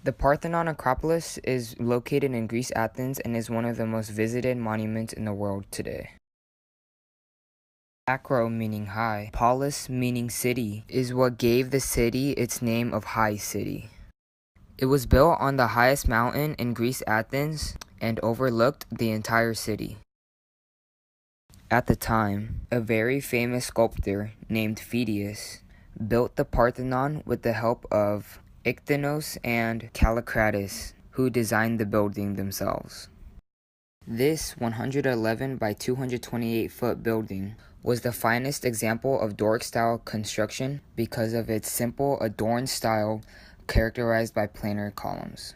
The Parthenon Acropolis is located in Greece, Athens, and is one of the most visited monuments in the world today. Acro meaning high, polis meaning city, is what gave the city its name of High City. It was built on the highest mountain in Greece, Athens, and overlooked the entire city. At the time, a very famous sculptor named Phidias built the Parthenon with the help of Ichthyonos and Callicrates, who designed the building themselves. This 111 by 228-foot building was the finest example of Doric-style construction because of its simple, adorned style characterized by planar columns.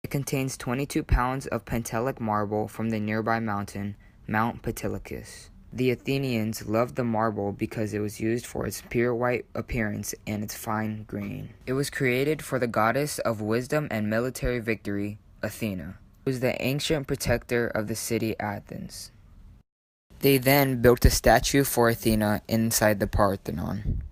It contains 22 pounds of Pentelic marble from the nearby mountain, Mount Pentelicus. The Athenians loved the marble because it was used for its pure white appearance and its fine grain. It was created for the goddess of wisdom and military victory, Athena, who was the ancient protector of the city Athens. They then built a statue for Athena inside the Parthenon.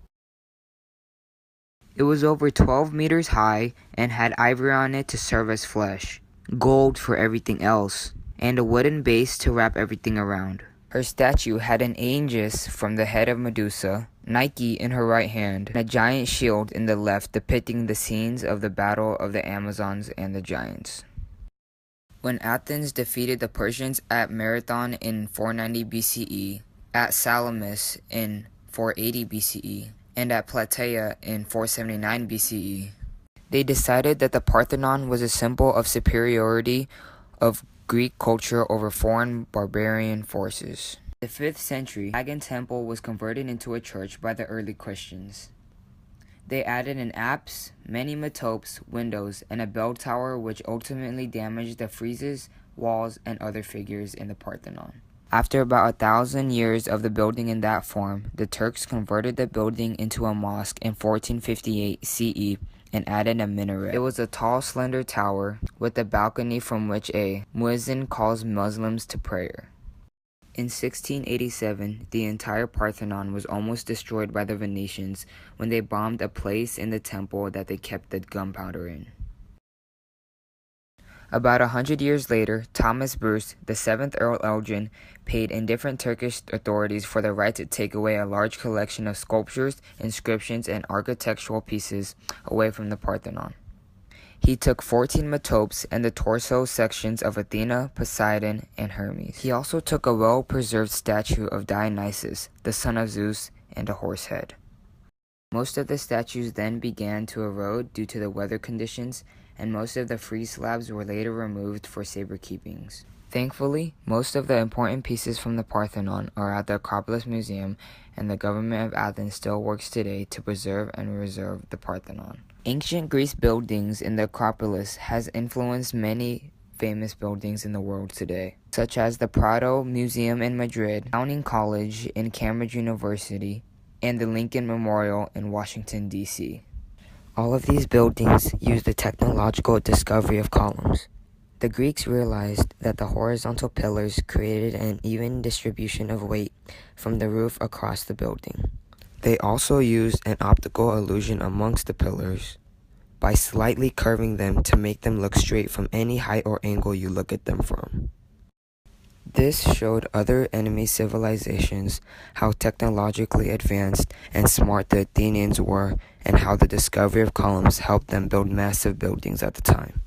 It was over 12 meters high and had ivory on it to serve as flesh, gold for everything else, and a wooden base to wrap everything around. Her statue had an aegis from the head of Medusa, Nike in her right hand, and a giant shield in the left depicting the scenes of the battle of the Amazons and the giants. When Athens defeated the Persians at Marathon in 490 BCE, at Salamis in 480 BCE, and at Plataea in 479 BCE, they decided that the Parthenon was a symbol of superiority of Greek culture over foreign barbarian forces. In the 5th century, the pagan temple was converted into a church by the early Christians. They added an apse, many metopes, windows, and a bell tower which ultimately damaged the friezes, walls, and other figures in the Parthenon. After about 1,000 years of the building in that form, the Turks converted the building into a mosque in 1458 CE and added a minaret. It was a tall, slender tower with a balcony from which a muezzin calls Muslims to prayer. In 1687, the entire Parthenon was almost destroyed by the Venetians when they bombed a place in the temple that they kept the gunpowder in. About 100 years later, Thomas Bruce, the 7th Earl Elgin, paid indifferent Turkish authorities for the right to take away a large collection of sculptures, inscriptions, and architectural pieces away from the Parthenon. He took 14 metopes and the torso sections of Athena, Poseidon, and Hermes. He also took a well-preserved statue of Dionysus, the son of Zeus, and a horse head. Most of the statues then began to erode due to the weather conditions, and most of the frieze slabs were later removed for saber-keepings. Thankfully, most of the important pieces from the Parthenon are at the Acropolis Museum, and the government of Athens still works today to preserve and reserve the Parthenon. Ancient Greece buildings in the Acropolis has influenced many famous buildings in the world today, such as the Prado Museum in Madrid, Downing College in Cambridge University, and the Lincoln Memorial in Washington, D.C. All of these buildings use the technological discovery of columns. The Greeks realized that the horizontal pillars created an even distribution of weight from the roof across the building. They also used an optical illusion amongst the pillars by slightly curving them to make them look straight from any height or angle you look at them from. This showed other enemy civilizations how technologically advanced and smart the Athenians were, and how the discovery of columns helped them build massive buildings at the time.